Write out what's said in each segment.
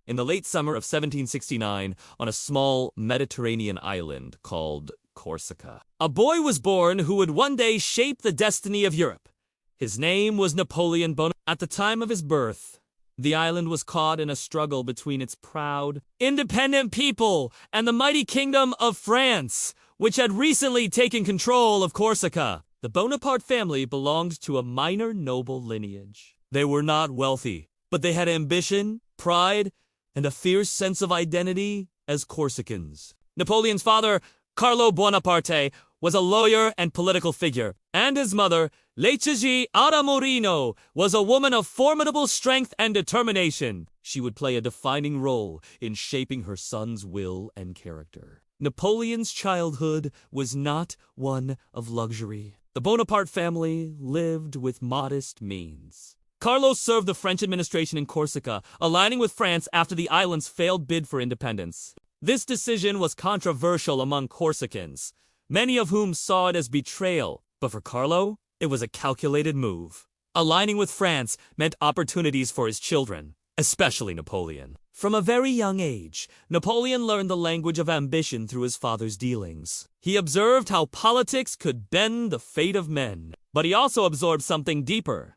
in the late summer of 1769 on a small Mediterranean island called Corsica. A boy was born who would one day shape the destiny of Europe. His name was Napoleon Bonaparte. At the time of his birth, the island was caught in a struggle between its proud, independent people and the mighty kingdom of France, which had recently taken control of Corsica. The Bonaparte family belonged to a minor noble lineage. They were not wealthy, but they had ambition, pride, and a fierce sense of identity as Corsicans. Napoleon's father, Carlo Bonaparte, was a lawyer and political figure, and his mother, Luigi Aramorino, was a woman of formidable strength and determination. She would play a defining role in shaping her son's will and character. Napoleon's childhood was not one of luxury. The Bonaparte family lived with modest means. Carlos served the French administration in Corsica, aligning with France after the island's failed bid for independence. This decision was controversial among Corsicans, many of whom saw it as betrayal, but for Carlo, it was a calculated move. Aligning with France meant opportunities for his children, especially Napoleon. From a very young age, Napoleon learned the language of ambition through his father's dealings. He observed how politics could bend the fate of men, but he also absorbed something deeper: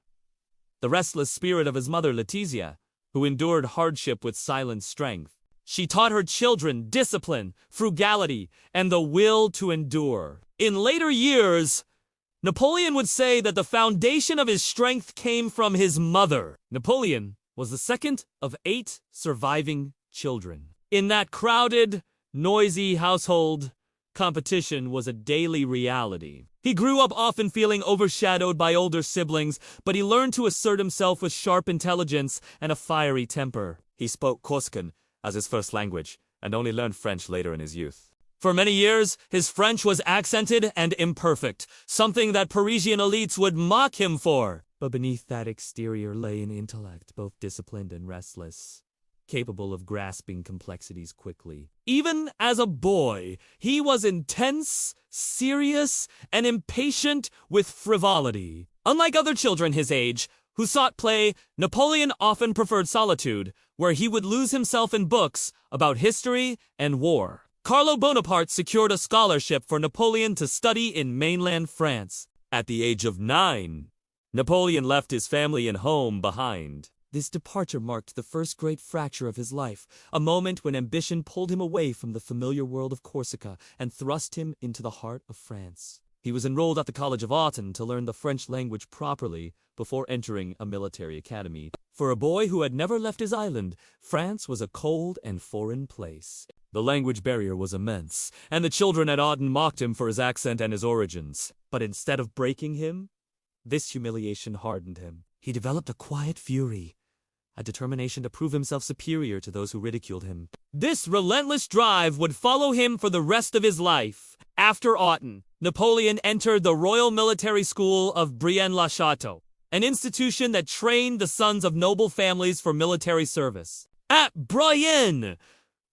the restless spirit of his mother Letizia, who endured hardship with silent strength. She taught her children discipline, frugality, and the will to endure. In later years, Napoleon would say that the foundation of his strength came from his mother. Napoleon was the second of 8 surviving children. In that crowded, noisy household, competition was a daily reality. He grew up often feeling overshadowed by older siblings, but he learned to assert himself with sharp intelligence and a fiery temper. He spoke Corsican as his first language, and only learned French later in his youth. For many years, his French was accented and imperfect, something that Parisian elites would mock him for. But beneath that exterior lay an intellect both disciplined and restless, capable of grasping complexities quickly. Even as a boy, he was intense, serious, and impatient with frivolity. Unlike other children his age, who sought play, Napoleon often preferred solitude, where he would lose himself in books about history and war. Carlo Bonaparte secured a scholarship for Napoleon to study in mainland France. At the age of 9, Napoleon left his family and home behind. This departure marked the first great fracture of his life, a moment when ambition pulled him away from the familiar world of Corsica and thrust him into the heart of France. He was enrolled at the College of Autun to learn the French language properly before entering a military academy. For a boy who had never left his island, France was a cold and foreign place. The language barrier was immense, and the children at Autun mocked him for his accent and his origins. But instead of breaking him, this humiliation hardened him. He developed a quiet fury, a determination to prove himself superior to those who ridiculed him. This relentless drive would follow him for the rest of his life. After Autun, Napoleon entered the Royal Military School of Brienne-la-Château, an institution that trained the sons of noble families for military service. At Brienne,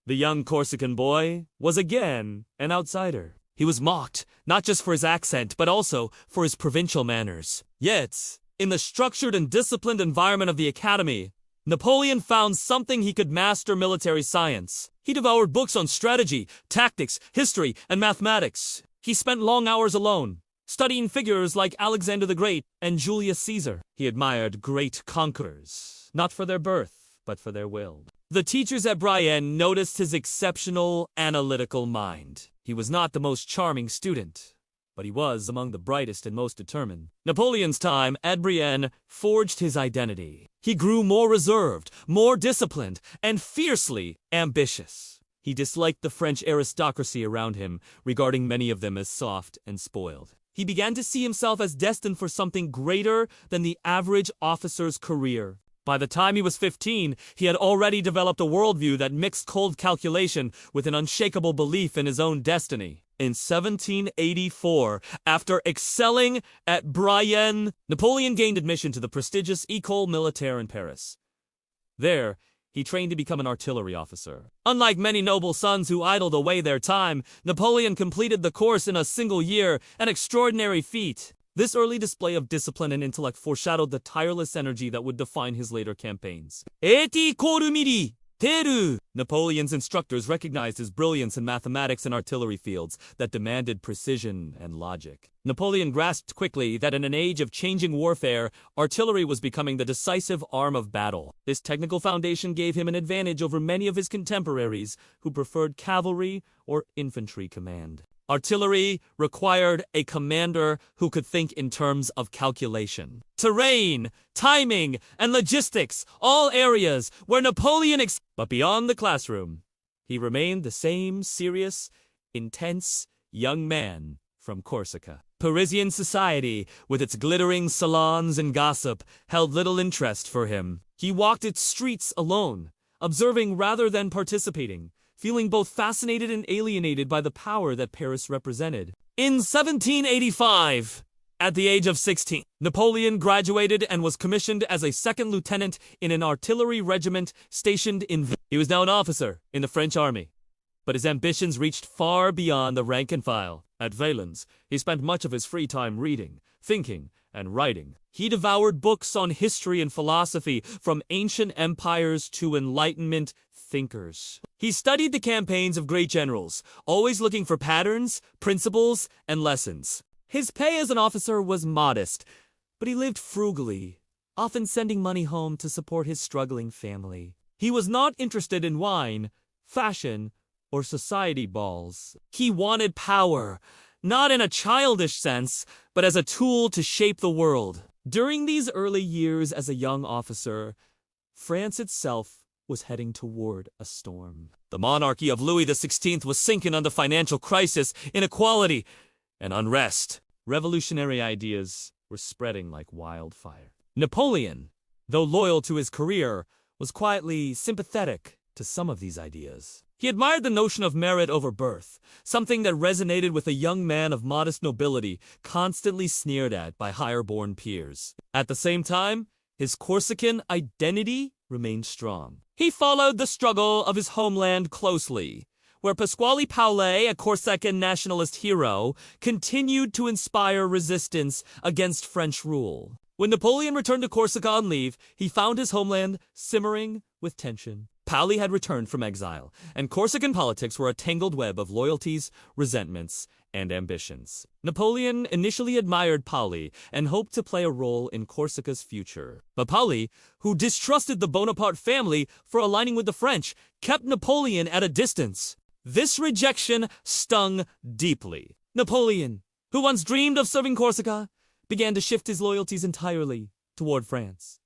the young Corsican boy was again an outsider. He was mocked, not just for his accent, but also for his provincial manners. Yet, in the structured and disciplined environment of the academy, Napoleon found something he could master: military science. He devoured books on strategy, tactics, history, and mathematics. He spent long hours alone, studying figures like Alexander the Great and Julius Caesar. He admired great conquerors, not for their birth, but for their will. The teachers at Brienne noticed his exceptional analytical mind. He was not the most charming student, but he was among the brightest and most determined. Napoleon's time at Brienne forged his identity. He grew more reserved, more disciplined, and fiercely ambitious. He disliked the French aristocracy around him, regarding many of them as soft and spoiled. He began to see himself as destined for something greater than the average officer's career. By the time he was 15, he had already developed a worldview that mixed cold calculation with an unshakable belief in his own destiny. In 1784, after excelling at Brienne, Napoleon gained admission to the prestigious École Militaire in Paris. There, he trained to become an artillery officer. Unlike many noble sons who idled away their time, Napoleon completed the course in a single year, an extraordinary feat. This early display of discipline and intellect foreshadowed the tireless energy that would define his later campaigns. Et equal midi, Peru! Napoleon's instructors recognized his brilliance in mathematics and artillery fields that demanded precision and logic. Napoleon grasped quickly that in an age of changing warfare, artillery was becoming the decisive arm of battle. This technical foundation gave him an advantage over many of his contemporaries who preferred cavalry or infantry command. Artillery required a commander who could think in terms of calculation. Terrain, timing, and logistics, all areas where Napoleon But beyond the classroom, he remained the same serious, intense young man from Corsica. Parisian society, with its glittering salons and gossip, held little interest for him. He walked its streets alone, observing rather than participating, feeling both fascinated and alienated by the power that Paris represented. In 1785, at the age of 16, Napoleon graduated and was commissioned as a second lieutenant in an artillery regiment stationed in He was now an officer in the French army, but his ambitions reached far beyond the rank and file. At Valence, he spent much of his free time reading, thinking, and writing. He devoured books on history and philosophy, from ancient empires to Enlightenment thinkers. He studied the campaigns of great generals, always looking for patterns, principles, and lessons. His pay as an officer was modest, but he lived frugally, often sending money home to support his struggling family. He was not interested in wine, fashion, or society balls. He wanted power, not in a childish sense, but as a tool to shape the world. During these early years as a young officer, France itself was heading toward a storm. The monarchy of Louis XVI was sinking under financial crisis, inequality, and unrest. Revolutionary ideas were spreading like wildfire. Napoleon, though loyal to his career, was quietly sympathetic to some of these ideas. He admired the notion of merit over birth, something that resonated with a young man of modest nobility, constantly sneered at by higher-born peers. At the same time, his Corsican identity remained strong. He followed the struggle of his homeland closely, where Pasquale Paolé, a Corsican nationalist hero, continued to inspire resistance against French rule. When Napoleon returned to Corsica on leave, he found his homeland simmering with tension. Paoli had returned from exile, and Corsican politics were a tangled web of loyalties, resentments, and ambitions. Napoleon initially admired Paoli and hoped to play a role in Corsica's future. But Paoli, who distrusted the Bonaparte family for aligning with the French, kept Napoleon at a distance. This rejection stung deeply. Napoleon, who once dreamed of serving Corsica, began to shift his loyalties entirely toward France.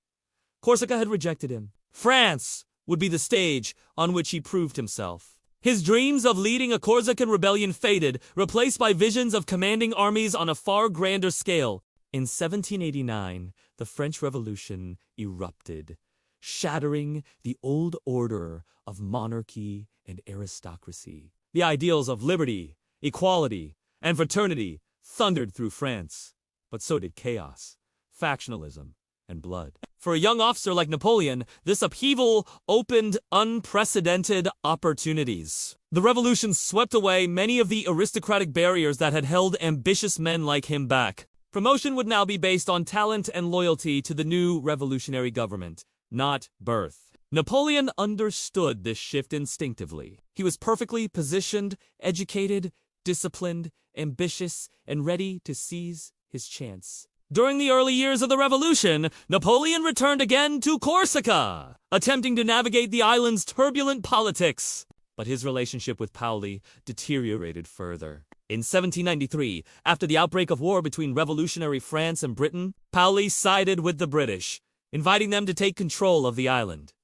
Corsica had rejected him. France would be the stage on which he proved himself. His dreams of leading a Corsican rebellion faded, replaced by visions of commanding armies on a far grander scale. In 1789, the French Revolution erupted, shattering the old order of monarchy and aristocracy. The ideals of liberty, equality, and fraternity thundered through France, but so did chaos, factionalism, and blood. For a young officer like Napoleon, this upheaval opened unprecedented opportunities. The revolution swept away many of the aristocratic barriers that had held ambitious men like him back. Promotion would now be based on talent and loyalty to the new revolutionary government, not birth. Napoleon understood this shift instinctively. He was perfectly positioned, educated, disciplined, ambitious, and ready to seize his chance. During the early years of the revolution, Napoleon returned again to Corsica, attempting to navigate the island's turbulent politics. But his relationship with Paoli deteriorated further. In 1793, after the outbreak of war between revolutionary France and Britain, Paoli sided with the British, inviting them to take control of the island.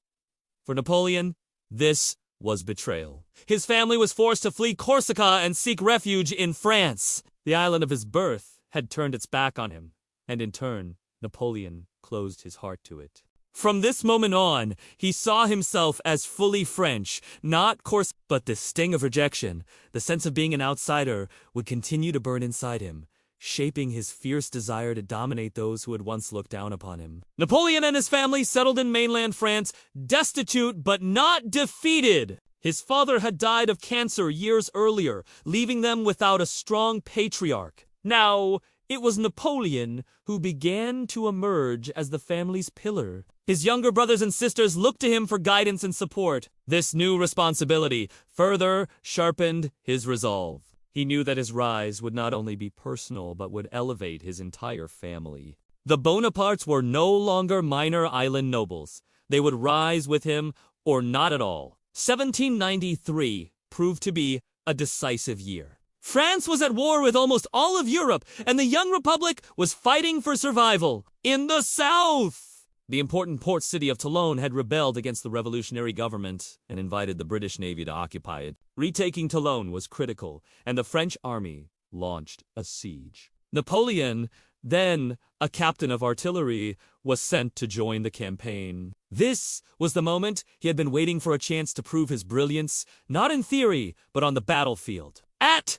For Napoleon, this was betrayal. His family was forced to flee Corsica and seek refuge in France. The island of his birth had turned its back on him, and in turn, Napoleon closed his heart to it. From this moment on, he saw himself as fully French, not Corsican. But the sting of rejection, the sense of being an outsider, would continue to burn inside him, shaping his fierce desire to dominate those who had once looked down upon him. Napoleon and his family settled in mainland France, destitute but not defeated. His father had died of cancer years earlier, leaving them without a strong patriarch. Now, it was Napoleon who began to emerge as the family's pillar. His younger brothers and sisters looked to him for guidance and support. This new responsibility further sharpened his resolve. He knew that his rise would not only be personal but would elevate his entire family. The Bonapartes were no longer minor island nobles. They would rise with him or not at all. 1793 proved to be a decisive year. France was at war with almost all of Europe, and the young republic was fighting for survival. In the south, the important port city of Toulon had rebelled against the revolutionary government and invited the British Navy to occupy it. Retaking Toulon was critical, and the French army launched a siege. Napoleon, then a captain of artillery, was sent to join the campaign. This was the moment he had been waiting for, a chance to prove his brilliance, not in theory, but on the battlefield. At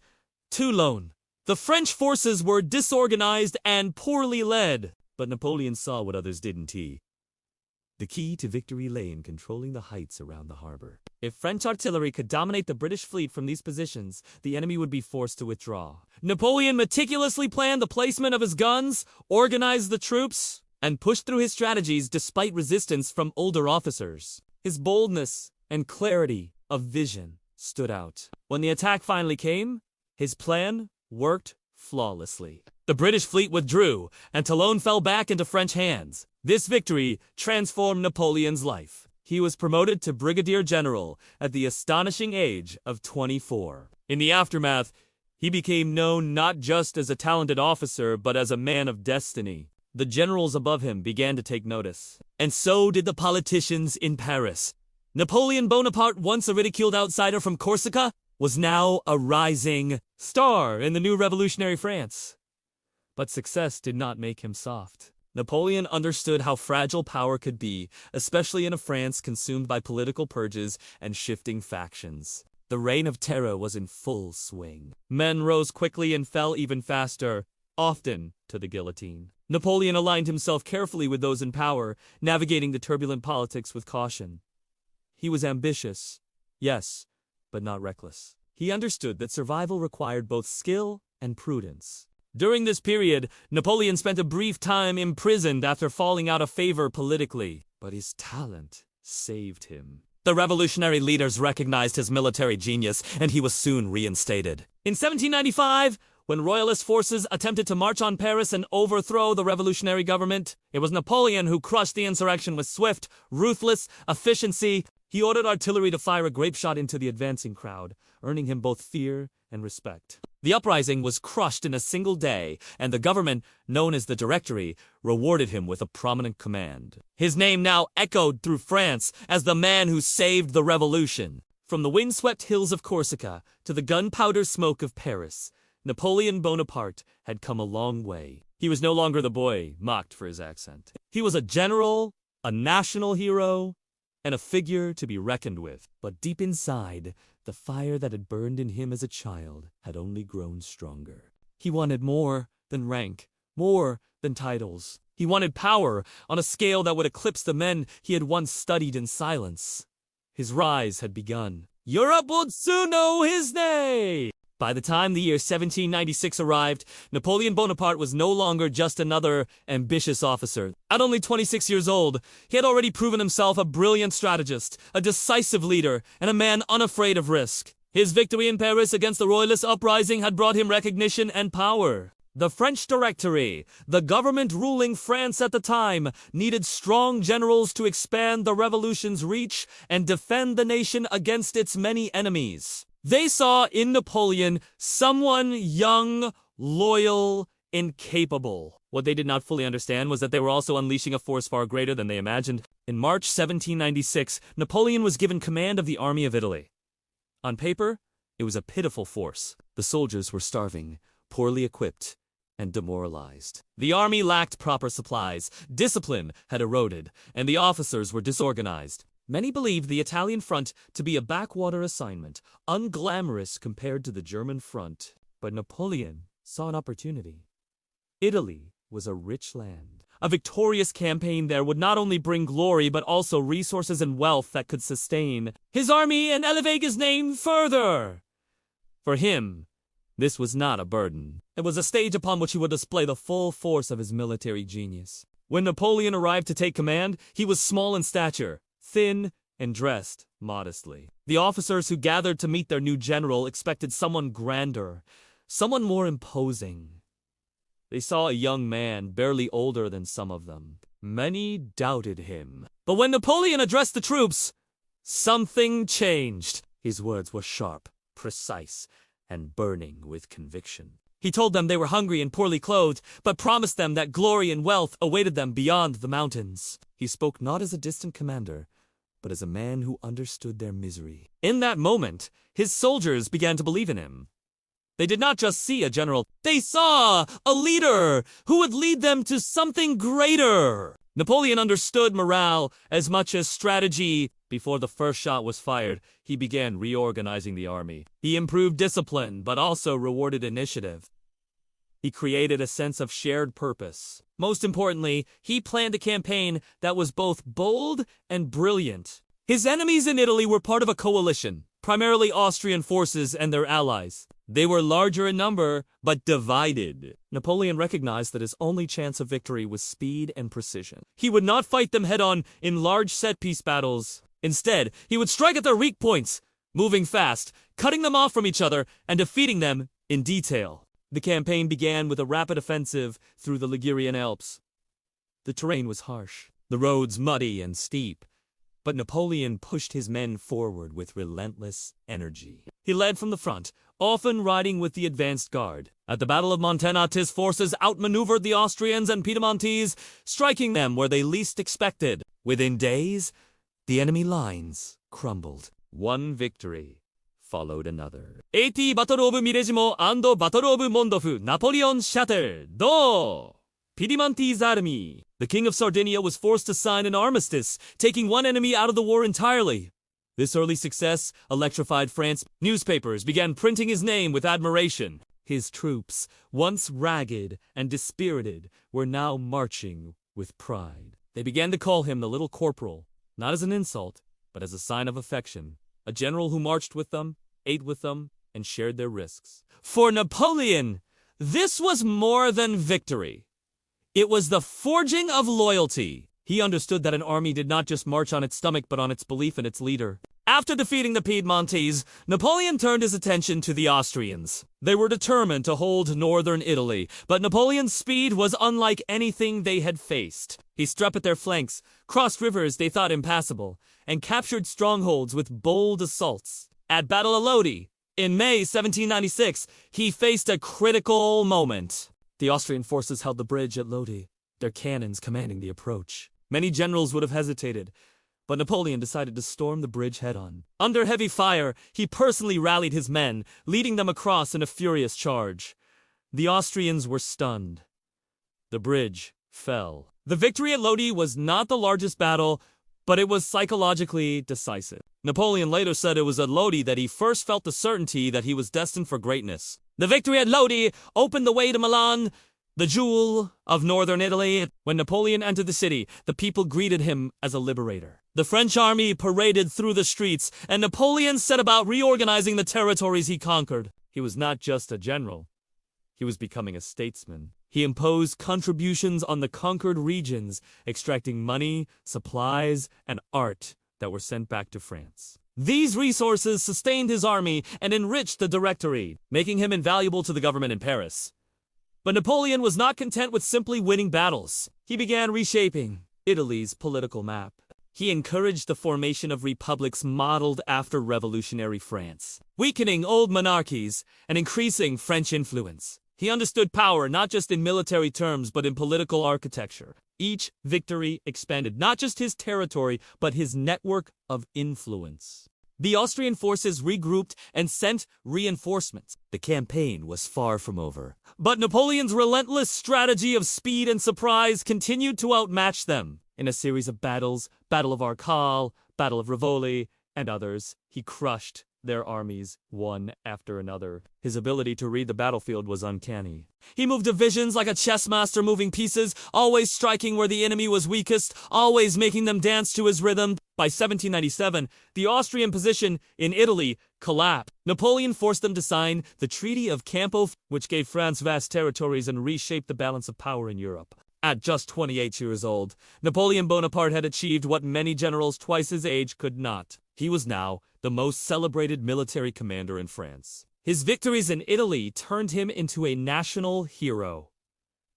Toulon, the French forces were disorganized and poorly led, but Napoleon saw what others didn't. The key to victory lay in controlling the heights around the harbor. If French artillery could dominate the British fleet from these positions, the enemy would be forced to withdraw. Napoleon meticulously planned the placement of his guns, organized the troops, and pushed through his strategies despite resistance from older officers. His boldness and clarity of vision stood out. When the attack finally came, his plan worked flawlessly. The British fleet withdrew, and Toulon fell back into French hands. This victory transformed Napoleon's life. He was promoted to brigadier general at the astonishing age of 24. In the aftermath, he became known not just as a talented officer, but as a man of destiny. The generals above him began to take notice, and so did the politicians in Paris. Napoleon Bonaparte, once a ridiculed outsider from Corsica, was now a rising star in the new revolutionary France. But success did not make him soft. Napoleon understood how fragile power could be, especially in a France consumed by political purges and shifting factions. The reign of terror was in full swing. Men rose quickly and fell even faster, often to the guillotine. Napoleon aligned himself carefully with those in power, navigating the turbulent politics with caution. He was ambitious, yes, but not reckless. He understood that survival required both skill and prudence. During this period, Napoleon spent a brief time imprisoned after falling out of favor politically, but his talent saved him. The revolutionary leaders recognized his military genius, and he was soon reinstated. In 1795, when royalist forces attempted to march on Paris and overthrow the revolutionary government, it was Napoleon who crushed the insurrection with swift, ruthless efficiency. He ordered artillery to fire a grape shot into the advancing crowd, earning him both fear and respect. The uprising was crushed in a single day, and the government, known as the Directory, rewarded him with a prominent command. His name now echoed through France as the man who saved the revolution. From the windswept hills of Corsica to the gunpowder smoke of Paris, Napoleon Bonaparte had come a long way. He was no longer the boy mocked for his accent. He was a general, a national hero, and a figure to be reckoned with. But deep inside, the fire that had burned in him as a child had only grown stronger. He wanted more than rank, more than titles. He wanted power on a scale that would eclipse the men he had once studied in silence. His rise had begun. Europe would soon know his name! By the time the year 1796 arrived, Napoleon Bonaparte was no longer just another ambitious officer. At only 26 years old, he had already proven himself a brilliant strategist, a decisive leader, and a man unafraid of risk. His victory in Paris against the royalist uprising had brought him recognition and power. The French Directory, the government ruling France at the time, needed strong generals to expand the revolution's reach and defend the nation against its many enemies. They saw in Napoleon someone young, loyal, and capable. What they did not fully understand was that they were also unleashing a force far greater than they imagined. In March 1796, Napoleon was given command of the Army of Italy. On paper, it was a pitiful force. The soldiers were starving, poorly equipped, and demoralized. The army lacked proper supplies, discipline had eroded, and the officers were disorganized. Many believed the Italian front to be a backwater assignment, unglamorous compared to the German front. But Napoleon saw an opportunity. Italy was a rich land. A victorious campaign there would not only bring glory, but also resources and wealth that could sustain his army and elevate his name further. For him, this was not a burden. It was a stage upon which he would display the full force of his military genius. When Napoleon arrived to take command, he was small in stature, thin, and dressed modestly. The officers who gathered to meet their new general expected someone grander, someone more imposing. They saw a young man, barely older than some of them. Many doubted him. But when Napoleon addressed the troops, something changed. His words were sharp, precise, and burning with conviction. He told them they were hungry and poorly clothed, but promised them that glory and wealth awaited them beyond the mountains. He spoke not as a distant commander, but as a man who understood their misery. In that moment, his soldiers began to believe in him. They did not just see a general, they saw a leader who would lead them to something greater. Napoleon understood morale as much as strategy. Before the first shot was fired, he began reorganizing the army. He improved discipline, but also rewarded initiative. He created a sense of shared purpose. Most importantly, he planned a campaign that was both bold and brilliant. His enemies in Italy were part of a coalition, primarily Austrian forces and their allies. They were larger in number, but divided. Napoleon recognized that his only chance of victory was speed and precision. He would not fight them head-on in large set-piece battles. Instead, he would strike at their weak points, moving fast, cutting them off from each other, and defeating them in detail. The campaign began with a rapid offensive through the Ligurian Alps. The terrain was harsh, the roads muddy and steep, but Napoleon pushed his men forward with relentless energy. He led from the front, often riding with the advanced guard. At the Battle of Montenotte, his forces outmaneuvered the Austrians and Piedmontese, striking them where they least expected. Within days, the enemy lines crumbled. One victory followed another. 80 Battle of Milesimo and Battle of Mondolfo, Napoleon shattered the Piedmontese army. The King of Sardinia was forced to sign an armistice, taking one enemy out of the war entirely. This early success electrified France. Newspapers began printing his name with admiration. His troops, once ragged and dispirited, were now marching with pride. They began to call him the Little Corporal, not as an insult, but as a sign of affection. A general who marched with them, ate with them, and shared their risks. For Napoleon, this was more than victory. It was the forging of loyalty. He understood that an army did not just march on its stomach, but on its belief in its leader. After defeating the Piedmontese, Napoleon turned his attention to the Austrians. They were determined to hold northern Italy, but Napoleon's speed was unlike anything they had faced. He struck at their flanks, crossed rivers they thought impassable, and captured strongholds with bold assaults. At Battle of Lodi, in May 1796, he faced a critical moment. The Austrian forces held the bridge at Lodi, their cannons commanding the approach. Many generals would have hesitated, but Napoleon decided to storm the bridge head-on. Under heavy fire, he personally rallied his men, leading them across in a furious charge. The Austrians were stunned. The bridge fell. The victory at Lodi was not the largest battle, but it was psychologically decisive. Napoleon later said it was at Lodi that he first felt the certainty that he was destined for greatness. The victory at Lodi opened the way to Milan, the jewel of northern Italy. When Napoleon entered the city, the people greeted him as a liberator. The French army paraded through the streets, and Napoleon set about reorganizing the territories he conquered. He was not just a general. He was becoming a statesman. He imposed contributions on the conquered regions, extracting money, supplies, and art that were sent back to France. These resources sustained his army and enriched the Directory, making him invaluable to the government in Paris. But Napoleon was not content with simply winning battles. He began reshaping Italy's political map. He encouraged the formation of republics modeled after revolutionary France, weakening old monarchies and increasing French influence. He understood power not just in military terms, but in political architecture. Each victory expanded not just his territory, but his network of influence. The Austrian forces regrouped and sent reinforcements. The campaign was far from over, but Napoleon's relentless strategy of speed and surprise continued to outmatch them. In a series of battles, Battle of Arcal, Battle of Rivoli, and others, he crushed their armies one after another. His ability to read the battlefield was uncanny. He moved divisions like a chess master moving pieces, always striking where the enemy was weakest, always making them dance to his rhythm. By 1797, the Austrian position in Italy collapsed. Napoleon forced them to sign the Treaty of Campo, which gave France vast territories and reshaped the balance of power in Europe. At just 28 years old, Napoleon Bonaparte had achieved what many generals twice his age could not. He was now the most celebrated military commander in France. His victories in Italy turned him into a national hero.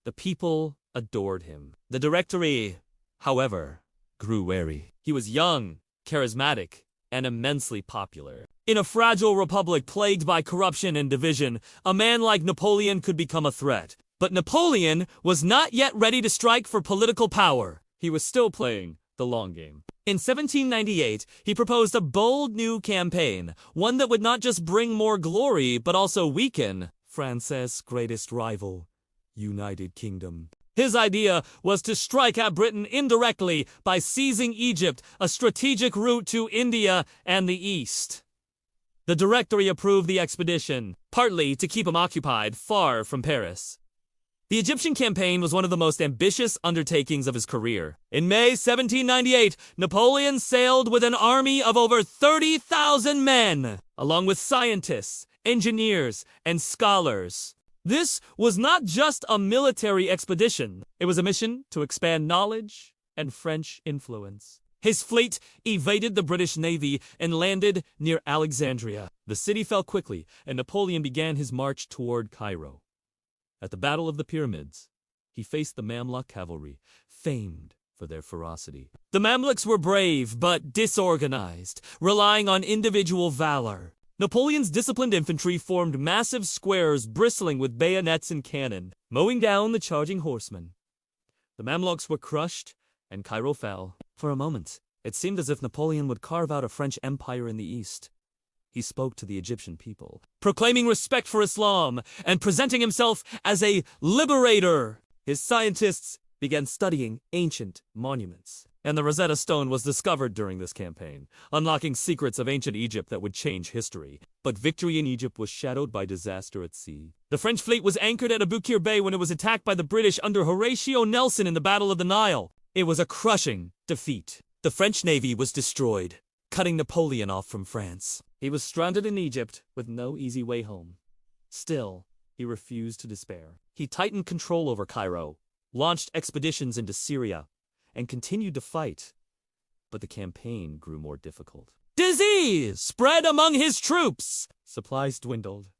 The people adored him. The Directory, however, grew wary. He was young, charismatic, and immensely popular. In a fragile republic plagued by corruption and division, a man like Napoleon could become a threat. But Napoleon was not yet ready to strike for political power. He was still playing the long game. In 1798, he proposed a bold new campaign, one that would not just bring more glory, but also weaken France's greatest rival, United Kingdom. His idea was to strike at Britain indirectly by seizing Egypt, a strategic route to India and the East. The Directory approved the expedition, partly to keep him occupied far from Paris. The Egyptian campaign was one of the most ambitious undertakings of his career. In May 1798, Napoleon sailed with an army of over 30,000 men, along with scientists, engineers, and scholars. This was not just a military expedition. It was a mission to expand knowledge and French influence. His fleet evaded the British Navy and landed near Alexandria. The city fell quickly, and Napoleon began his march toward Cairo. At the Battle of the Pyramids, he faced the Mamluk cavalry, famed for their ferocity. The Mamluks were brave but disorganized, relying on individual valor. Napoleon's disciplined infantry formed massive squares bristling with bayonets and cannon, mowing down the charging horsemen. The Mamluks were crushed, and Cairo fell. For a moment, it seemed as if Napoleon would carve out a French empire in the East. He spoke to the Egyptian people, proclaiming respect for Islam and presenting himself as a liberator. His scientists began studying ancient monuments, and the Rosetta Stone was discovered during this campaign, unlocking secrets of ancient Egypt that would change history. But victory in Egypt was shadowed by disaster at sea. The French fleet was anchored at Aboukir Bay when it was attacked by the British under Horatio Nelson in the Battle of the Nile. It was a crushing defeat. The French navy was destroyed, cutting Napoleon off from France. He was stranded in Egypt with no easy way home. Still, he refused to despair. He tightened control over Cairo, launched expeditions into Syria, and continued to fight. But the campaign grew more difficult. Disease spread among his troops. Supplies dwindled.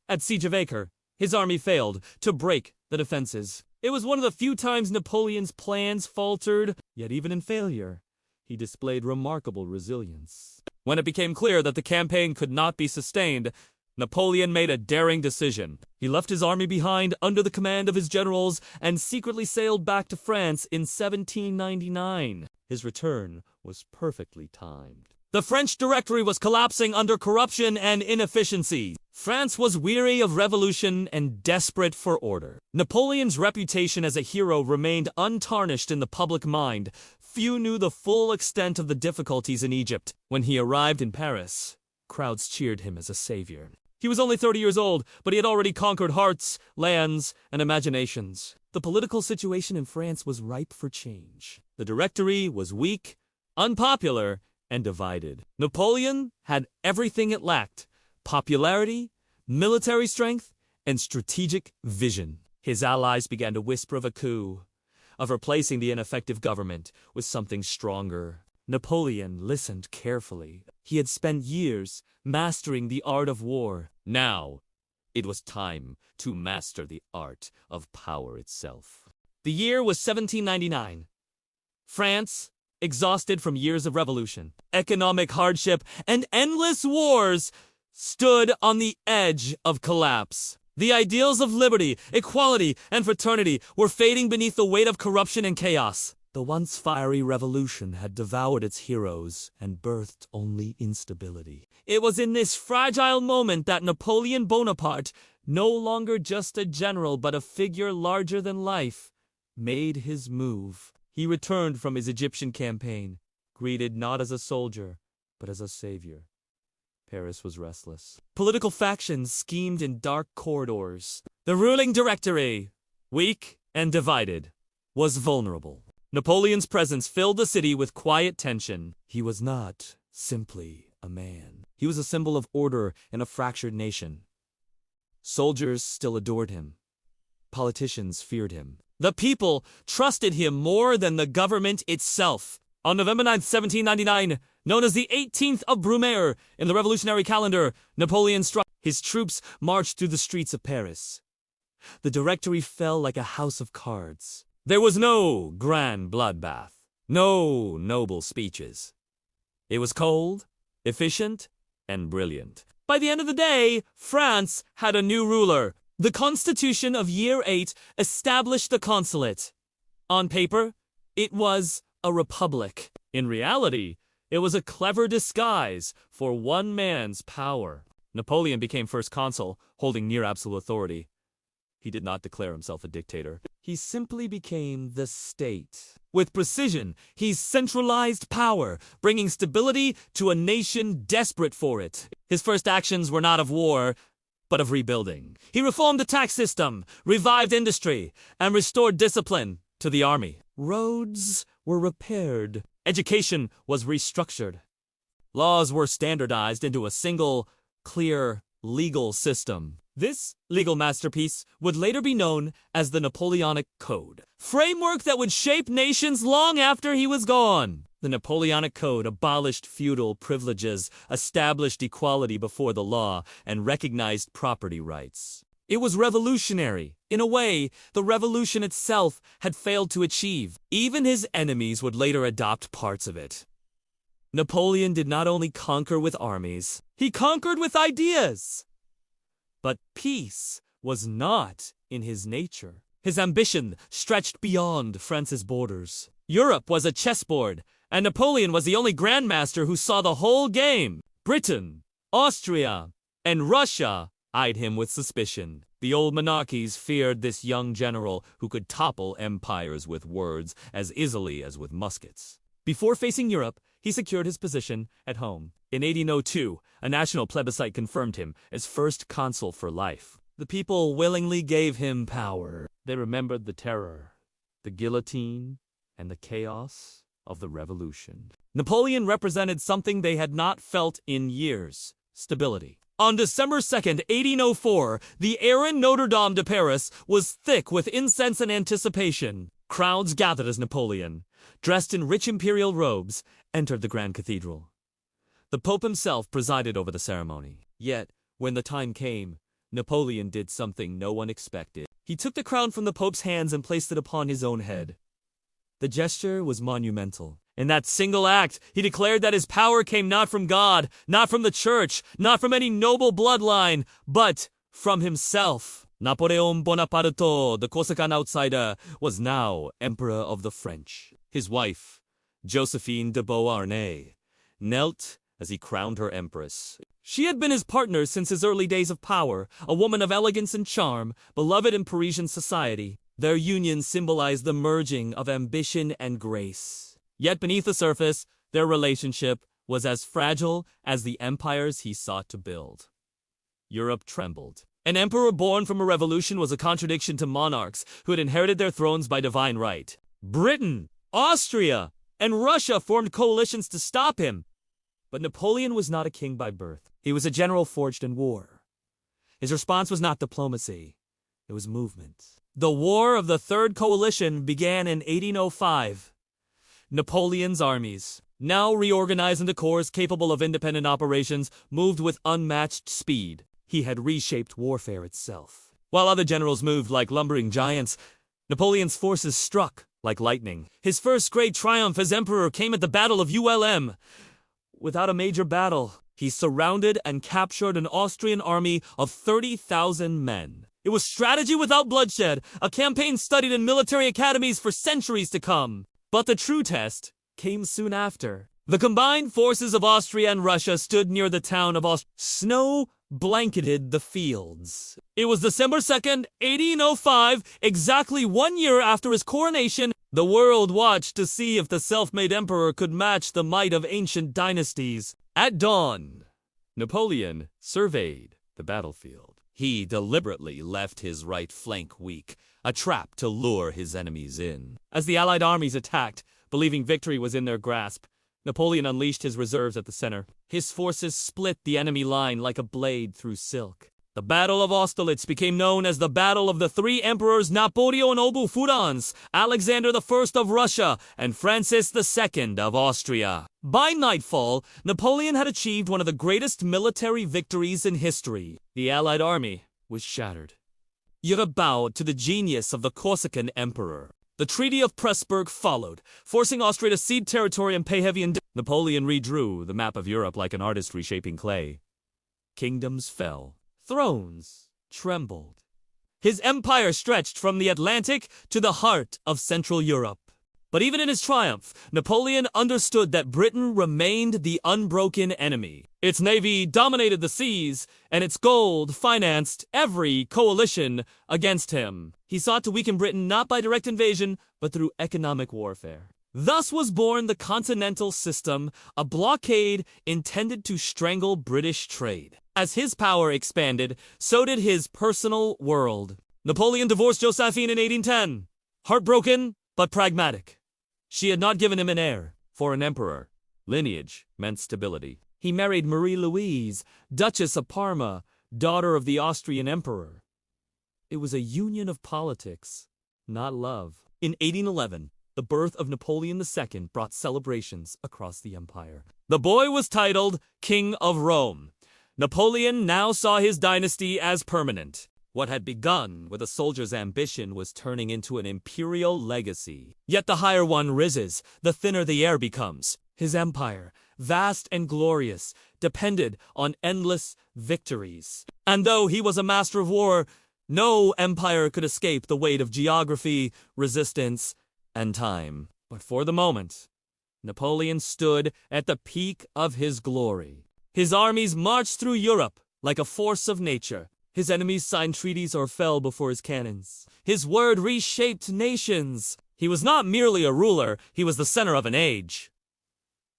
At Siege of Acre, his army failed to break the defenses. It was one of the few times Napoleon's plans faltered, yet even in failure, he displayed remarkable resilience. When it became clear that the campaign could not be sustained, Napoleon made a daring decision. He left his army behind under the command of his generals and secretly sailed back to France in 1799. His return was perfectly timed. The French Directory was collapsing under corruption and inefficiency. France was weary of revolution and desperate for order. Napoleon's reputation as a hero remained untarnished in the public mind. Few knew the full extent of the difficulties in Egypt. When he arrived in Paris, crowds cheered him as a savior. He was only 30 years old, but he had already conquered hearts, lands, and imaginations. The political situation in France was ripe for change. The Directory was weak, unpopular, and divided. Napoleon had everything it lacked: popularity, military strength, and strategic vision. His allies began to whisper of a coup, of replacing the ineffective government with something stronger. Napoleon listened carefully. He had spent years mastering the art of war. Now, it was time to master the art of power itself. The year was 1799. France, exhausted from years of revolution, economic hardship, and endless wars, stood on the edge of collapse. The ideals of liberty, equality, and fraternity were fading beneath the weight of corruption and chaos. The once fiery revolution had devoured its heroes and birthed only instability. It was in this fragile moment that Napoleon Bonaparte, no longer just a general but a figure larger than life, made his move. He returned from his Egyptian campaign, greeted not as a soldier, but as a savior. Paris was restless. Political factions schemed in dark corridors. The ruling Directory, weak and divided, was vulnerable. Napoleon's presence filled the city with quiet tension. He was not simply a man. He was a symbol of order in a fractured nation. Soldiers still adored him. Politicians feared him. The people trusted him more than the government itself. On November 9, 1799, known as the 18th of Brumaire in the revolutionary calendar, Napoleon struck. His troops marched through the streets of Paris. The Directory fell like a house of cards. There was no grand bloodbath, no noble speeches. It was cold, efficient, and brilliant. By the end of the day, France had a new ruler. The Constitution of Year 8 established the consulate. On paper, it was a republic. In reality, it was a clever disguise for one man's power. Napoleon became first consul, holding near absolute authority. He did not declare himself a dictator. He simply became the state. With precision, he centralized power, bringing stability to a nation desperate for it. His first actions were not of war, but of rebuilding. He reformed the tax system, revived industry, and restored discipline to the army. Roads were repaired. Education was restructured. Laws were standardized into a single, clear, legal system. This legal masterpiece would later be known as the Napoleonic Code, framework that would shape nations long after he was gone. The Napoleonic Code abolished feudal privileges, established equality before the law, and recognized property rights. It was revolutionary, in a way the revolution itself had failed to achieve. Even his enemies would later adopt parts of it. Napoleon did not only conquer with armies, he conquered with ideas. But peace was not in his nature. His ambition stretched beyond France's borders. Europe was a chessboard, and Napoleon was the only grandmaster who saw the whole game. Britain, Austria, and Russia eyed him with suspicion. The old monarchies feared this young general who could topple empires with words as easily as with muskets. Before facing Europe, he secured his position at home. In 1802, a national plebiscite confirmed him as first consul for life. The people willingly gave him power. They remembered the terror, the guillotine, and the chaos of the revolution. Napoleon represented something they had not felt in years: stability. On December 2nd, 1804, the air in Notre Dame de Paris was thick with incense and anticipation. Crowds gathered as Napoleon, dressed in rich imperial robes, entered the Grand Cathedral. The Pope himself presided over the ceremony. Yet, when the time came, Napoleon did something no one expected. He took the crown from the Pope's hands and placed it upon his own head. The gesture was monumental. In that single act, he declared that his power came not from God, not from the church, not from any noble bloodline, but from himself. Napoleon Bonaparte, the Corsican outsider, was now Emperor of the French. His wife, Josephine de Beauharnais, knelt as he crowned her empress. She had been his partner since his early days of power, a woman of elegance and charm, beloved in Parisian society. Their union symbolized the merging of ambition and grace. Yet beneath the surface, their relationship was as fragile as the empires he sought to build. Europe trembled. An emperor born from a revolution was a contradiction to monarchs who had inherited their thrones by divine right. Britain, Austria, and Russia formed coalitions to stop him. But Napoleon was not a king by birth. He was a general forged in war. His response was not diplomacy. It was movement. The War of the Third Coalition began in 1805. Napoleon's armies, now reorganized into corps capable of independent operations, moved with unmatched speed. He had reshaped warfare itself. While other generals moved like lumbering giants, Napoleon's forces struck like lightning. His first great triumph as emperor came at the Battle of ULM. Without a major battle, he surrounded and captured an Austrian army of 30,000 men. It was strategy without bloodshed, a campaign studied in military academies for centuries to come. But the true test came soon after. The combined forces of Austria and Russia stood near the town of Austria. Snow blanketed the fields. It was December 2nd, 1805, exactly 1 year after his coronation. The world watched to see if the self-made emperor could match the might of ancient dynasties. At dawn, Napoleon surveyed the battlefield. He deliberately left his right flank weak, a trap to lure his enemies in. As the Allied armies attacked, believing victory was in their grasp, Napoleon unleashed his reserves at the center. His forces split the enemy line like a blade through silk. The Battle of Austerlitz became known as the Battle of the Three Emperors Napoleon Obu-Furans, Alexander I of Russia, and Francis II of Austria. By nightfall, Napoleon had achieved one of the greatest military victories in history. The Allied army was shattered. Europe bowed to the genius of the Corsican emperor. The Treaty of Pressburg followed, forcing Austria to cede territory and pay heavy Napoleon redrew the map of Europe like an artist reshaping clay. Kingdoms fell. Thrones trembled. His empire stretched from the Atlantic to the heart of Central Europe. But even in his triumph, Napoleon understood that Britain remained the unbroken enemy. Its navy dominated the seas, and its gold financed every coalition against him. He sought to weaken Britain not by direct invasion, but through economic warfare. Thus was born the Continental System, a blockade intended to strangle British trade. As his power expanded, so did his personal world. Napoleon divorced Josephine in 1810. Heartbroken, but pragmatic. She had not given him an heir. For an emperor, lineage meant stability. He married Marie-Louise, Duchess of Parma, daughter of the Austrian emperor. It was a union of politics, not love. In 1811, the birth of Napoleon II brought celebrations across the empire. The boy was titled King of Rome. Napoleon now saw his dynasty as permanent. What had begun with a soldier's ambition was turning into an imperial legacy. Yet the higher one rises, the thinner the air becomes. His empire, vast and glorious, depended on endless victories. And though he was a master of war, no empire could escape the weight of geography, resistance, and time. But for the moment, Napoleon stood at the peak of his glory. His armies marched through Europe like a force of nature. His enemies signed treaties or fell before his cannons. His word reshaped nations. He was not merely a ruler, he was the center of an age.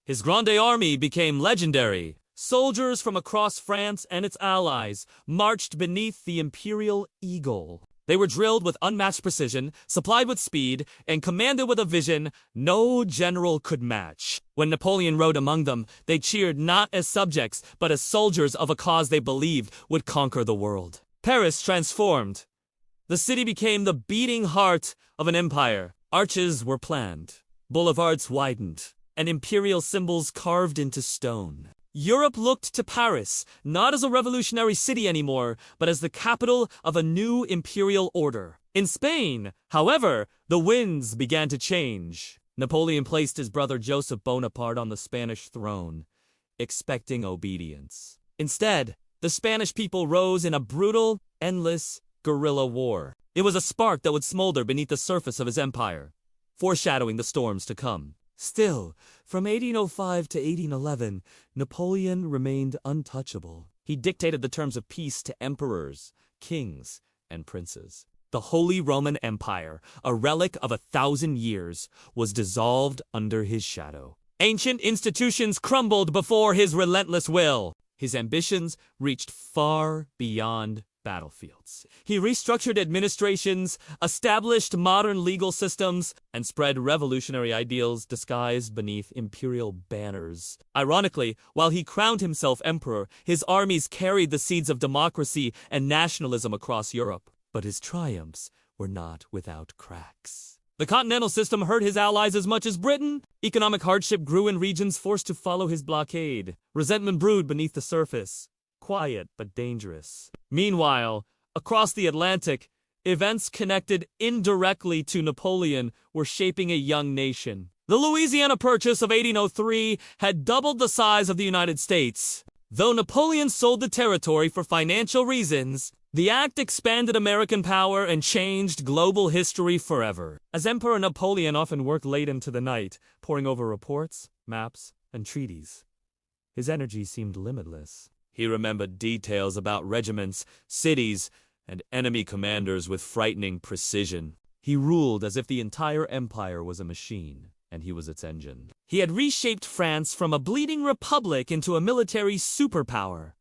His Grande Army became legendary. Soldiers from across France and its allies marched beneath the imperial eagle. They were drilled with unmatched precision, supplied with speed, and commanded with a vision no general could match. When Napoleon rode among them, they cheered not as subjects, but as soldiers of a cause they believed would conquer the world. Paris transformed. The city became the beating heart of an empire. Arches were planned, boulevards widened, and imperial symbols carved into stone. Europe looked to Paris, not as a revolutionary city anymore, but as the capital of a new imperial order. In Spain, however, the winds began to change. Napoleon placed his brother Joseph Bonaparte on the Spanish throne, expecting obedience. Instead, the Spanish people rose in a brutal, endless guerrilla war. It was a spark that would smolder beneath the surface of his empire, foreshadowing the storms to come. Still, from 1805 to 1811, Napoleon remained untouchable. He dictated the terms of peace to emperors, kings, and princes. The Holy Roman Empire, a relic of 1,000 years, was dissolved under his shadow. Ancient institutions crumbled before his relentless will. His ambitions reached far beyond battlefields. He restructured administrations, established modern legal systems, and spread revolutionary ideals disguised beneath imperial banners. Ironically, while he crowned himself emperor, his armies carried the seeds of democracy and nationalism across Europe. But his triumphs were not without cracks. The Continental System hurt his allies as much as Britain. Economic hardship grew in regions forced to follow his blockade. Resentment brewed beneath the surface. Quiet but dangerous. Meanwhile, across the Atlantic, events connected indirectly to Napoleon were shaping a young nation. The Louisiana Purchase of 1803 had doubled the size of the United States. Though Napoleon sold the territory for financial reasons, the act expanded American power and changed global history forever. As Emperor Napoleon often worked late into the night, poring over reports, maps, and treaties. His energy seemed limitless. He remembered details about regiments, cities, and enemy commanders with frightening precision. He ruled as if the entire empire was a machine, and he was its engine. He had reshaped France from a bleeding republic into a military superpower.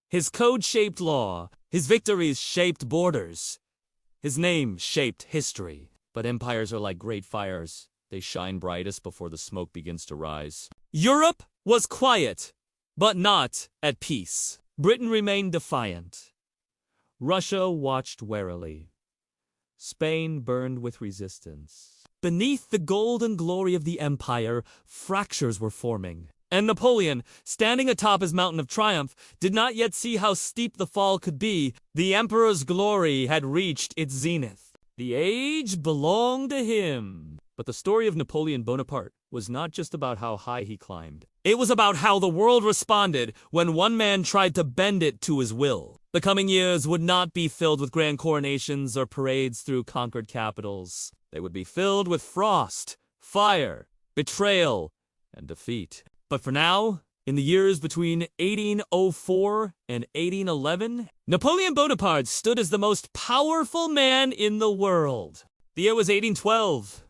His code shaped law, his victories shaped borders, his name shaped history. But empires are like great fires. They shine brightest before the smoke begins to rise. Europe was quiet, but not at peace. Britain remained defiant. Russia watched warily. Spain burned with resistance. Beneath the golden glory of the empire, fractures were forming. And Napoleon, standing atop his mountain of triumph, did not yet see how steep the fall could be. The emperor's glory had reached its zenith. The age belonged to him. But the story of Napoleon Bonaparte was not just about how high he climbed. It was about how the world responded when one man tried to bend it to his will. The coming years would not be filled with grand coronations or parades through conquered capitals. They would be filled with frost, fire, betrayal, and defeat. But for now, in the years between 1804 and 1811, Napoleon Bonaparte stood as the most powerful man in the world. The year was 1812.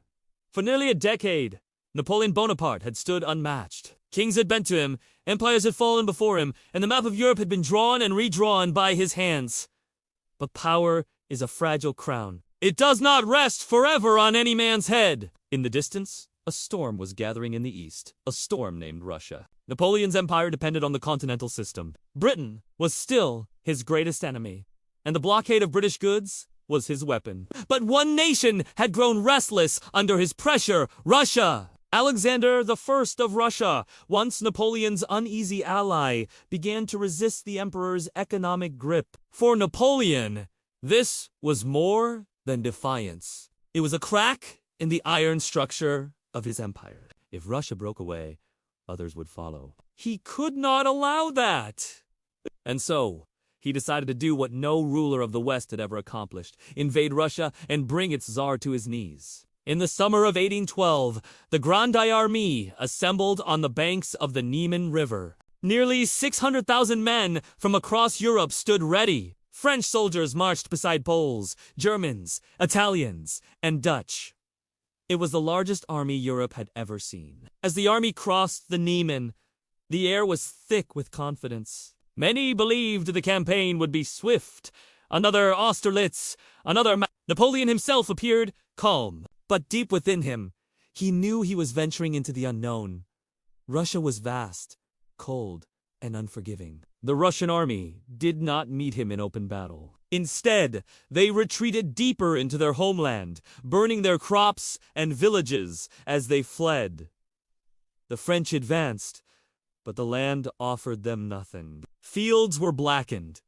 For nearly a decade, Napoleon Bonaparte had stood unmatched. Kings had bent to him, empires had fallen before him, and the map of Europe had been drawn and redrawn by his hands. But power is a fragile crown. It does not rest forever on any man's head. In the distance, a storm was gathering in the east, a storm named Russia. Napoleon's empire depended on the continental system. Britain was still his greatest enemy, and the blockade of British goods was his weapon. But one nation had grown restless under his pressure: Russia. Alexander I of Russia, once Napoleon's uneasy ally, began to resist the emperor's economic grip. For Napoleon, this was more than defiance. It was a crack in the iron structure of his empire. If Russia broke away, others would follow. He could not allow that. And so, he decided to do what no ruler of the West had ever accomplished: invade Russia and bring its czar to his knees. In the summer of 1812, the Grande Armée assembled on the banks of the Niemen River. Nearly 600,000 men from across Europe stood ready. French soldiers marched beside Poles, Germans, Italians, and Dutch. It was the largest army Europe had ever seen. As the army crossed the Niemen, the air was thick with confidence. Many believed the campaign would be swift. Another Austerlitz, Napoleon himself appeared calm. But deep within him, he knew he was venturing into the unknown. Russia was vast, cold, and unforgiving. The Russian army did not meet him in open battle. Instead, they retreated deeper into their homeland, burning their crops and villages as they fled. The French advanced, but the land offered them nothing. Fields were blackened,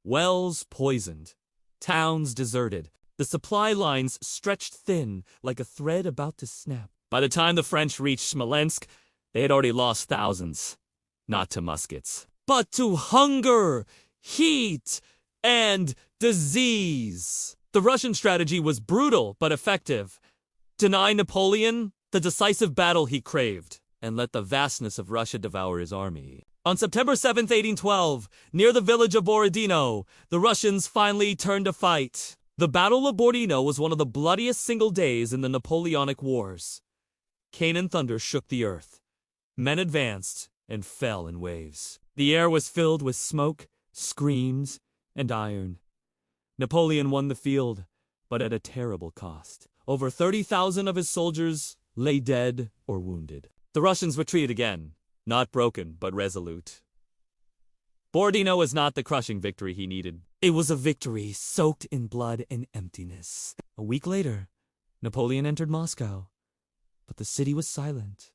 wells poisoned, towns deserted. The supply lines stretched thin like a thread about to snap. By the time the French reached Smolensk, they had already lost thousands. Not to muskets, but to hunger, heat, and disease. The Russian strategy was brutal but effective. Deny Napoleon the decisive battle he craved, and let the vastness of Russia devour his army. On September 7th, 1812, near the village of Borodino, the Russians finally turned to fight. The Battle of Borodino was one of the bloodiest single days in the Napoleonic Wars. Cannon thunder shook the earth. Men advanced and fell in waves. The air was filled with smoke, screams, and iron. Napoleon won the field, but at a terrible cost. Over 30,000 of his soldiers lay dead or wounded. The Russians retreated again, not broken, but resolute. Borodino was not the crushing victory he needed. It was a victory soaked in blood and emptiness. A week later, Napoleon entered Moscow, but the city was silent.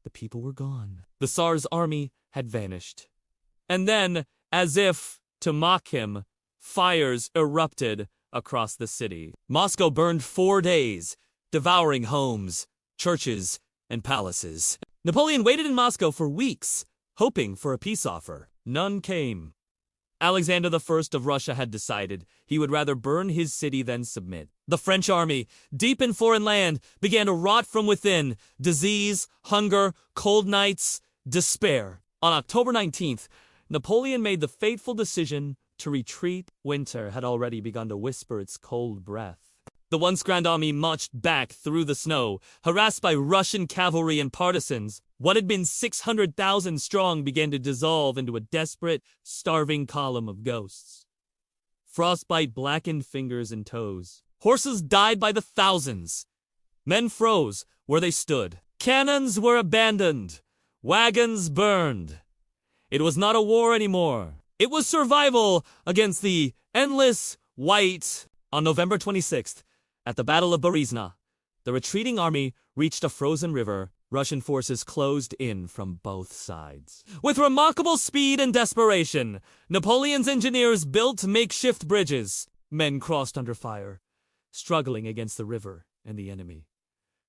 The people were gone. The Tsar's army had vanished. And then, as if to mock him, fires erupted across the city. Moscow burned 4 days, devouring homes, churches, and palaces. Napoleon waited in Moscow for weeks, hoping for a peace offer. None came. Alexander I of Russia had decided he would rather burn his city than submit. The French army, deep in foreign land, began to rot from within. Disease, hunger, cold nights, despair. On October 19th, Napoleon made the fateful decision to retreat. Winter had already begun to whisper its cold breath. The once grand army marched back through the snow, harassed by Russian cavalry and partisans. What had been 600,000 strong began to dissolve into a desperate, starving column of ghosts. Frostbite blackened fingers and toes. Horses died by the thousands. Men froze where they stood. Cannons were abandoned. Wagons burned. It was not a war anymore. It was survival against the endless white. On November 26th, at the Battle of Berezina, the retreating army reached a frozen river. Russian forces closed in from both sides. With remarkable speed and desperation, Napoleon's engineers built makeshift bridges. Men crossed under fire, struggling against the river and the enemy.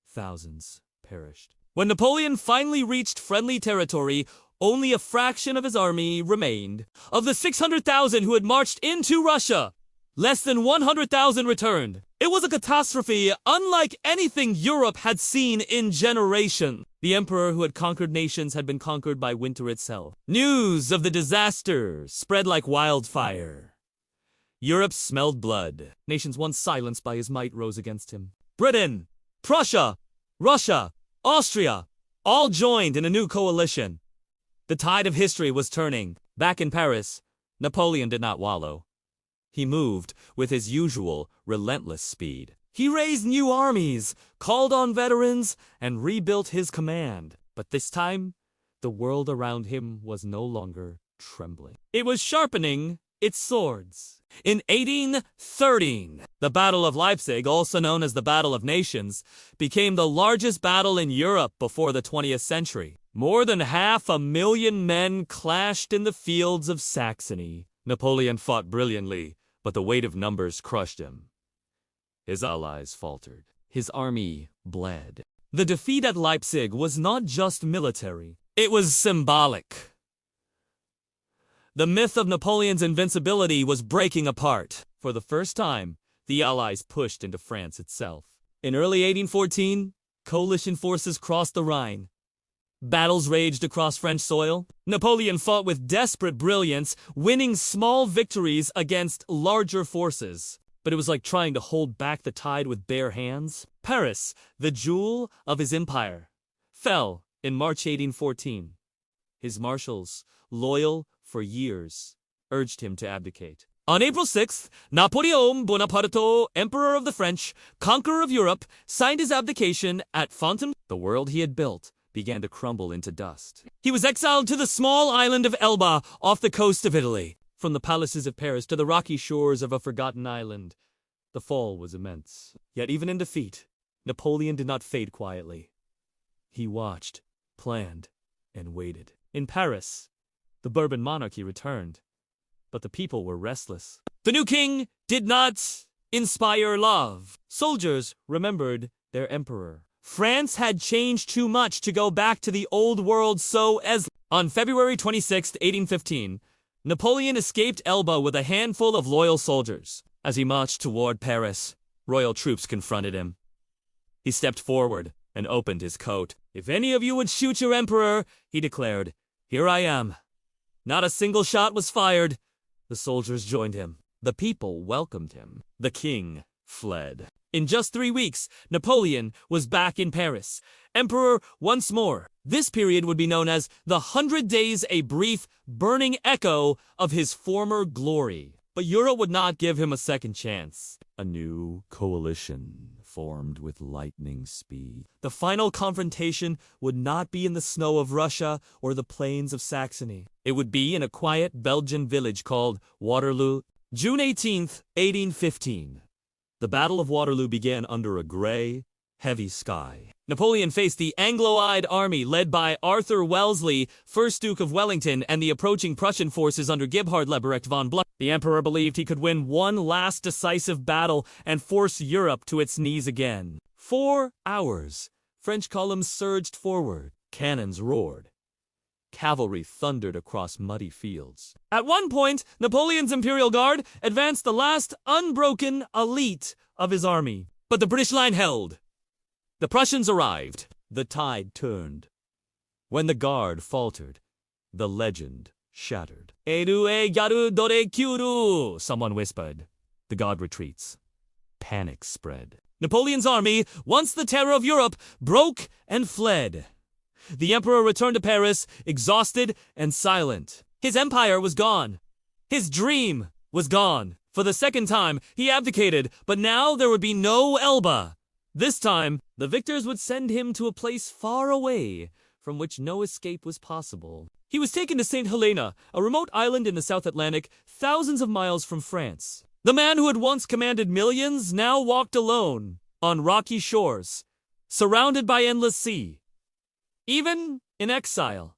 Thousands perished. When Napoleon finally reached friendly territory, only a fraction of his army remained. Of the 600,000 who had marched into Russia, less than 100,000 returned. It was a catastrophe unlike anything Europe had seen in generations. The emperor who had conquered nations had been conquered by winter itself. News of the disaster spread like wildfire. Europe smelled blood. Nations once silenced by his might rose against him. Britain, Prussia, Russia, Austria, all joined in a new coalition. The tide of history was turning. Back in Paris, Napoleon did not wallow. He moved with his usual relentless speed. He raised new armies, called on veterans, and rebuilt his command. But this time, the world around him was no longer trembling. It was sharpening its swords. In 1813, the Battle of Leipzig, also known as the Battle of Nations, became the largest battle in Europe before the 20th century. More than 500,000 men clashed in the fields of Saxony. Napoleon fought brilliantly, but the weight of numbers crushed him. His allies faltered. His army bled. The defeat at Leipzig was not just military. It was symbolic. The myth of Napoleon's invincibility was breaking apart. For the first time, the Allies pushed into France itself. In early 1814, coalition forces crossed the Rhine. Battles raged across French soil. Napoleon fought with desperate brilliance, winning small victories against larger forces. But it was like trying to hold back the tide with bare hands. Paris, the jewel of his empire, fell in March 1814. His marshals, loyal for years, urged him to abdicate. On April 6th, Napoleon Bonaparte, Emperor of the French, conqueror of Europe, signed his abdication at Fontainebleau. The world he had built began to crumble into dust. He was exiled to the small island of Elba off the coast of Italy. From the palaces of Paris to the rocky shores of a forgotten island, the fall was immense. Yet even in defeat, Napoleon did not fade quietly. He watched, planned, and waited. In Paris, the Bourbon monarchy returned, but the people were restless. The new king did not inspire love. Soldiers remembered their emperor. France had changed too much to go back to the old world, so as on February 26, 1815, Napoleon escaped Elba with a handful of loyal soldiers. As he marched toward Paris, royal troops confronted him. He stepped forward and opened his coat. "If any of you would shoot your emperor," he declared, "here I am." Not a single shot was fired. The soldiers joined him. The people welcomed him. The king fled. In just 3 weeks, Napoleon was back in Paris, emperor once more. This period would be known as the 100 Days, a brief, burning echo of his former glory. But Europe would not give him a second chance. A new coalition formed with lightning speed. The final confrontation would not be in the snow of Russia or the plains of Saxony. It would be in a quiet Belgian village called Waterloo. June 18th, 1815. The Battle of Waterloo began under a gray, heavy sky. Napoleon faced the Anglo-eyed army led by Arthur Wellesley, 1st Duke of Wellington, and the approaching Prussian forces under Gebhard Leberecht von Bluck. The emperor believed he could win one last decisive battle and force Europe to its knees again. 4 hours. French columns surged forward. Cannons roared. Cavalry thundered across muddy fields. At one point, Napoleon's Imperial Guard advanced the last unbroken elite of his army. But the British line held. The Prussians arrived. The tide turned. When the Guard faltered, the legend shattered. "Eru garu dore kyuru," someone whispered. The Guard retreats. Panic spread. Napoleon's army, once the terror of Europe, broke and fled. The emperor returned to Paris, exhausted and silent. His empire was gone. His dream was gone. For the second time, he abdicated, but now there would be no Elba. This time, the victors would send him to a place far away, from which no escape was possible. He was taken to St. Helena, a remote island in the South Atlantic, thousands of miles from France. The man who had once commanded millions now walked alone on rocky shores, surrounded by endless sea. Even in exile,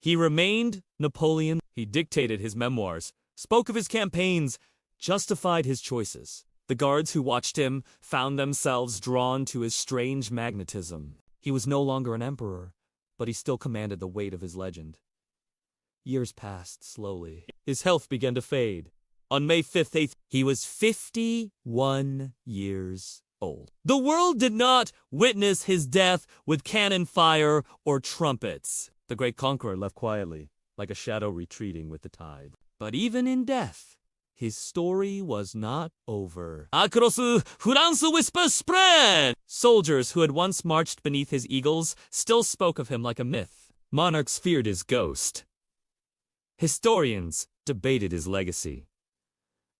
he remained Napoleon. He dictated his memoirs, spoke of his campaigns, justified his choices. The guards who watched him found themselves drawn to his strange magnetism. He was no longer an emperor, but he still commanded the weight of his legend. Years passed slowly. His health began to fade. On May 5th, he was 51 years old. The world did not witness his death with cannon fire or trumpets. The great conqueror left quietly, like a shadow retreating with the tide. But even in death, his story was not over. Across France whisper spread! Soldiers who had once marched beneath his eagles still spoke of him like a myth. Monarchs feared his ghost. Historians debated his legacy.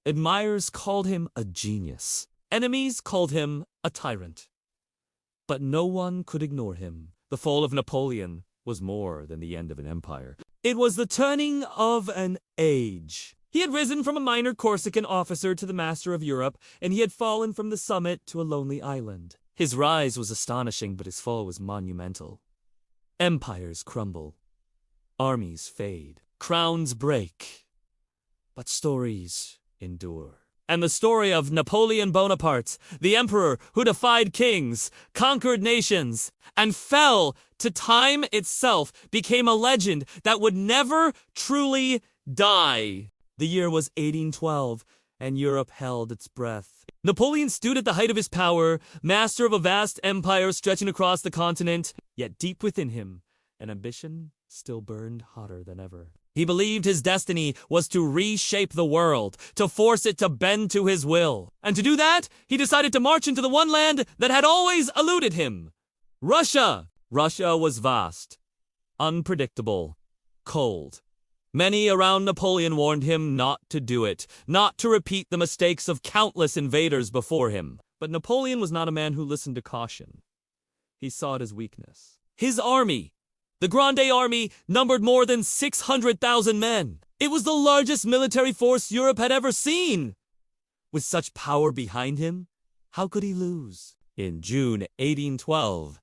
Admirers called him a genius. Enemies called him a tyrant. But no one could ignore him. The fall of Napoleon was more than the end of an empire. It was the turning of an age. He had risen from a minor Corsican officer to the master of Europe, and he had fallen from the summit to a lonely island. His rise was astonishing, but his fall was monumental. Empires crumble. Armies fade. Crowns break. But stories endure. And the story of Napoleon Bonaparte, the emperor who defied kings, conquered nations, and fell to time itself, became a legend that would never truly die. The year was 1812, and Europe held its breath. Napoleon stood at the height of his power, master of a vast empire stretching across the continent, yet deep within him, an ambition still burned hotter than ever. He believed his destiny was to reshape the world, to force it to bend to his will. And to do that, he decided to march into the one land that had always eluded him. Russia! Russia was vast, unpredictable, cold. Many around Napoleon warned him not to do it, not to repeat the mistakes of countless invaders before him. But Napoleon was not a man who listened to caution. He saw it as weakness. His army, the Grande Army, numbered more than 600,000 men. It was the largest military force Europe had ever seen. With such power behind him, how could he lose? In June 1812,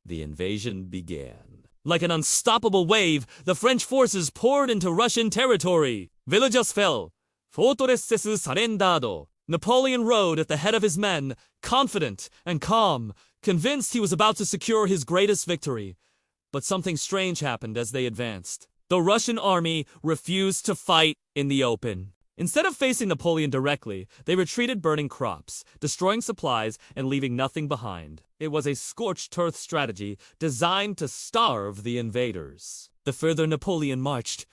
the invasion began. Like an unstoppable wave, the French forces poured into Russian territory. Villages fell. Fortresses sarendado. Napoleon rode at the head of his men, confident and calm, convinced he was about to secure his greatest victory. But something strange happened as they advanced. The Russian army refused to fight in the open. Instead of facing Napoleon directly, they retreated, burning crops, destroying supplies, and leaving nothing behind. It was a scorched earth strategy designed to starve the invaders. The further Napoleon marched,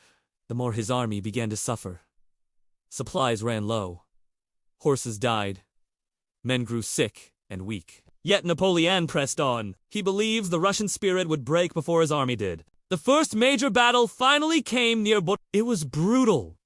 the more his army began to suffer. Supplies ran low. Horses died. Men grew sick and weak. Yet Napoleon pressed on. He believed the Russian spirit would break before his army did. The first major battle finally came near It was brutal.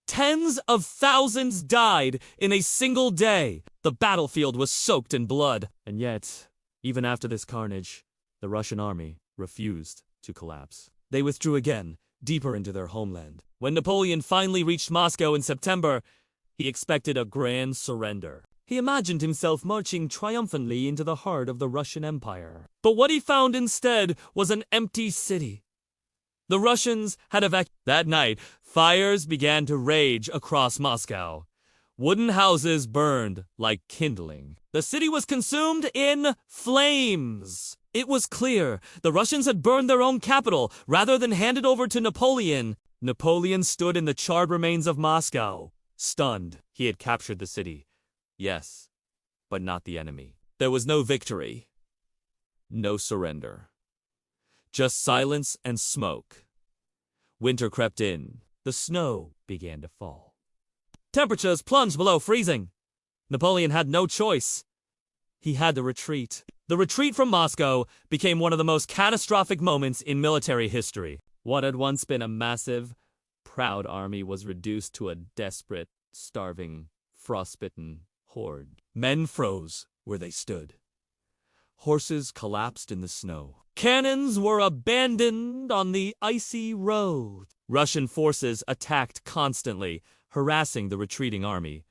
Tens of thousands died in a single day. The battlefield was soaked in blood. And yet, even after this carnage, the Russian army refused to collapse. They withdrew again, deeper into their homeland. When Napoleon finally reached Moscow in September, he expected a grand surrender. He imagined himself marching triumphantly into the heart of the Russian Empire. But what he found instead was an empty city. The Russians had evacuated. That night, fires began to rage across Moscow. Wooden houses burned like kindling. The city was consumed in flames. It was clear the Russians had burned their own capital rather than hand it over to Napoleon. Napoleon stood in the charred remains of Moscow. Stunned, he had captured the city. Yes, but not the enemy. There was no victory. No surrender. Just silence and smoke. Winter crept in. The snow began to fall. Temperatures plunged below freezing. Napoleon had no choice. He had to retreat. The retreat from Moscow became one of the most catastrophic moments in military history. What had once been a massive, proud army was reduced to a desperate, starving, frostbitten horde. Men froze where they stood. Horses collapsed in the snow. Cannons were abandoned on the icy road. Russian forces attacked constantly, harassing the retreating army.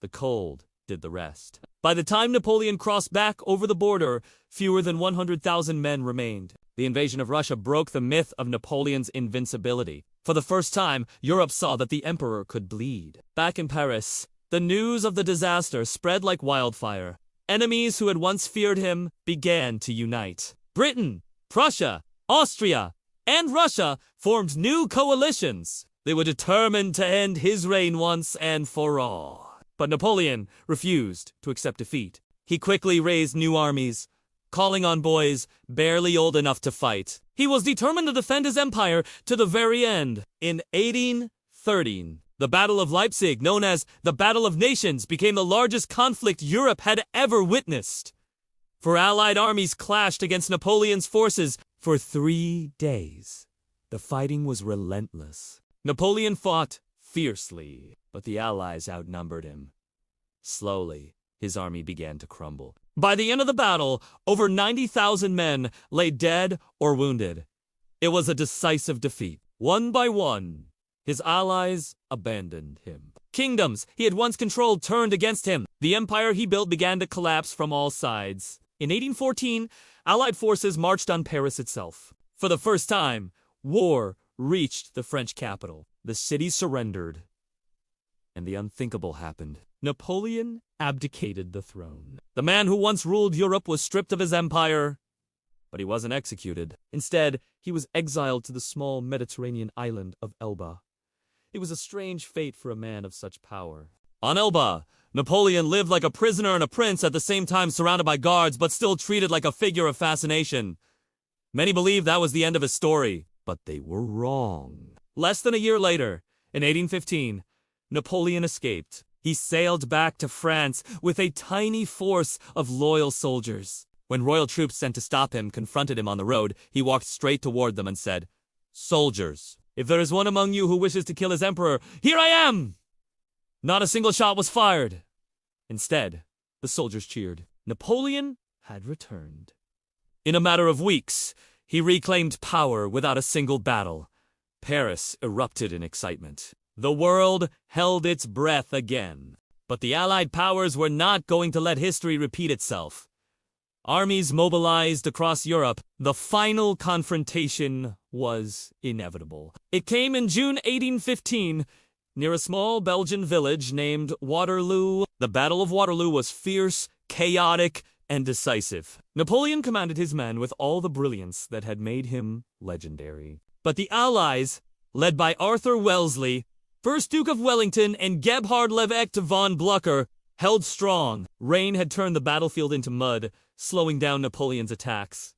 The cold did the rest. By the time Napoleon crossed back over the border, fewer than 100,000 men remained. The invasion of Russia broke the myth of Napoleon's invincibility. For the first time, Europe saw that the emperor could bleed. Back in Paris, the news of the disaster spread like wildfire. Enemies who had once feared him began to unite. Britain, Prussia, Austria, and Russia formed new coalitions. They were determined to end his reign once and for all. But Napoleon refused to accept defeat. He quickly raised new armies, calling on boys barely old enough to fight. He was determined to defend his empire to the very end. In 1813, the Battle of Leipzig, known as the Battle of Nations, became the largest conflict Europe had ever witnessed. For Allied armies clashed against Napoleon's forces for 3 days. The fighting was relentless. Napoleon fought fiercely, but the Allies outnumbered him. Slowly, his army began to crumble. By the end of the battle, over 90,000 men lay dead or wounded. It was a decisive defeat. One by one, his allies abandoned him. Kingdoms he had once controlled turned against him. The empire he built began to collapse from all sides. In 1814, Allied forces marched on Paris itself. For the first time, war reached the French capital. The city surrendered, and the unthinkable happened. Napoleon abdicated the throne. The man who once ruled Europe was stripped of his empire, but he wasn't executed. Instead, he was exiled to the small Mediterranean island of Elba. It was a strange fate for a man of such power. On Elba, Napoleon lived like a prisoner and a prince, at the same time surrounded by guards, but still treated like a figure of fascination. Many believed that was the end of his story, but they were wrong. Less than a year later, in 1815, Napoleon escaped. He sailed back to France with a tiny force of loyal soldiers. When royal troops sent to stop him confronted him on the road, he walked straight toward them and said, "Soldiers, if there is one among you who wishes to kill his emperor, here I am!" Not a single shot was fired. Instead, the soldiers cheered. Napoleon had returned. In a matter of weeks, he reclaimed power without a single battle. Paris erupted in excitement. The world held its breath again. But the Allied powers were not going to let history repeat itself. Armies mobilized across Europe. The final confrontation was inevitable. It came in June 1815, near a small Belgian village named Waterloo. The Battle of Waterloo was fierce, chaotic, and decisive. Napoleon commanded his men with all the brilliance that had made him legendary. But the Allies, led by Arthur Wellesley, 1st Duke of Wellington, and Gebhard Levesque von Blucher, held strong. Rain had turned the battlefield into mud, slowing down Napoleon's attacks.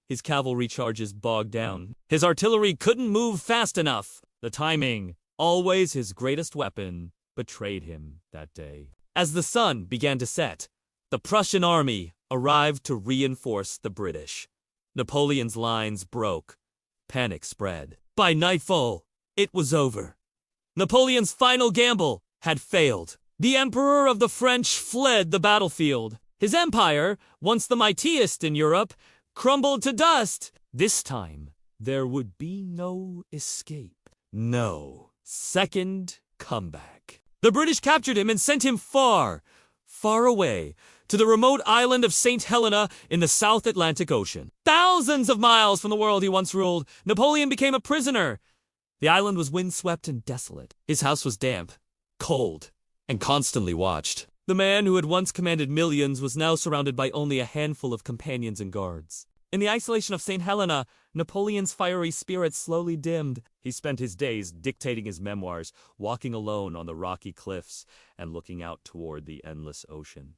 His cavalry charges bogged down. His artillery couldn't move fast enough. The timing, always his greatest weapon, betrayed him that day. As the sun began to set, the Prussian army arrived to reinforce the British. Napoleon's lines broke. Panic spread. By nightfall, it was over. Napoleon's final gamble had failed. The Emperor of the French fled the battlefield. His empire, once the mightiest in Europe, crumbled to dust. This time, there would be no escape. No second comeback. The British captured him and sent him far, far away, to the remote island of St. Helena in the South Atlantic Ocean. Thousands of miles from the world he once ruled, Napoleon became a prisoner. The island was windswept and desolate. His house was damp, cold, and constantly watched. The man who had once commanded millions was now surrounded by only a handful of companions and guards. In the isolation of St. Helena, Napoleon's fiery spirit slowly dimmed. He spent his days dictating his memoirs, walking alone on the rocky cliffs, and looking out toward the endless ocean.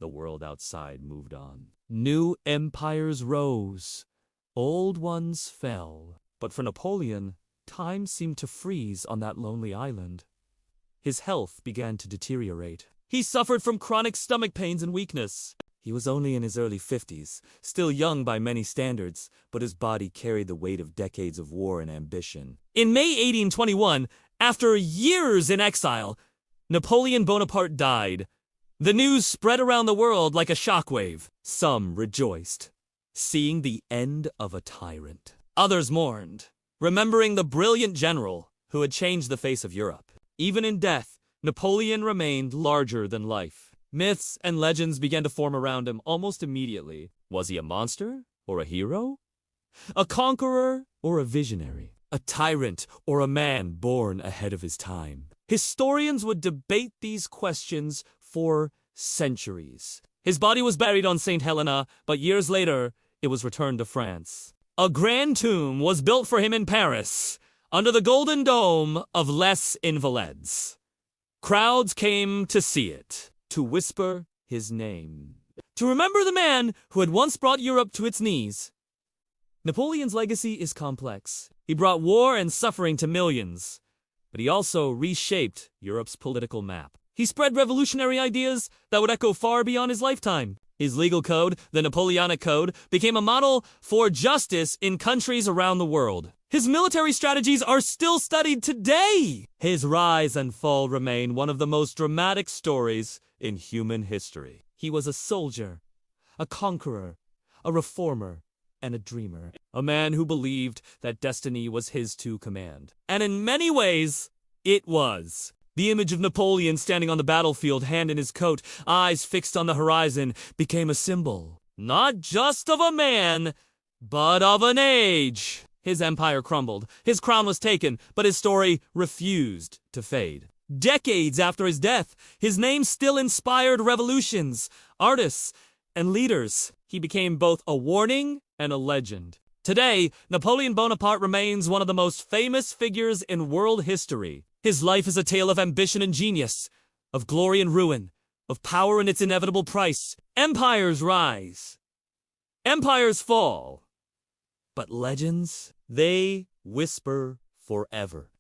The world outside moved on. New empires rose. Old ones fell. But for Napoleon, time seemed to freeze on that lonely island. His health began to deteriorate. He suffered from chronic stomach pains and weakness. He was only in his early 50s, still young by many standards, but his body carried the weight of decades of war and ambition. In May 1821, after years in exile, Napoleon Bonaparte died. The news spread around the world like a shockwave. Some rejoiced, seeing the end of a tyrant. Others mourned, remembering the brilliant general who had changed the face of Europe. Even in death, Napoleon remained larger than life. Myths and legends began to form around him almost immediately. Was he a monster or a hero? A conqueror or a visionary? A tyrant or a man born ahead of his time? Historians would debate these questions for centuries. His body was buried on St. Helena, but years later, it was returned to France. A grand tomb was built for him in Paris, under the golden dome of Les Invalides. Crowds came to see it, to whisper his name, to remember the man who had once brought Europe to its knees. Napoleon's legacy is complex. He brought war and suffering to millions, but he also reshaped Europe's political map. He spread revolutionary ideas that would echo far beyond his lifetime. His legal code, the Napoleonic Code, became a model for justice in countries around the world. His military strategies are still studied today. His rise and fall remain one of the most dramatic stories in human history. He was a soldier, a conqueror, a reformer, and a dreamer. A man who believed that destiny was his to command. And in many ways, it was. The image of Napoleon standing on the battlefield, hand in his coat, eyes fixed on the horizon, became a symbol, not just of a man, but of an age. His empire crumbled, his crown was taken, but his story refused to fade. Decades after his death, his name still inspired revolutions, artists, and leaders. He became both a warning and a legend. Today, Napoleon Bonaparte remains one of the most famous figures in world history. His life is a tale of ambition and genius, of glory and ruin, of power and its inevitable price. Empires rise, empires fall, but legends, they whisper forever.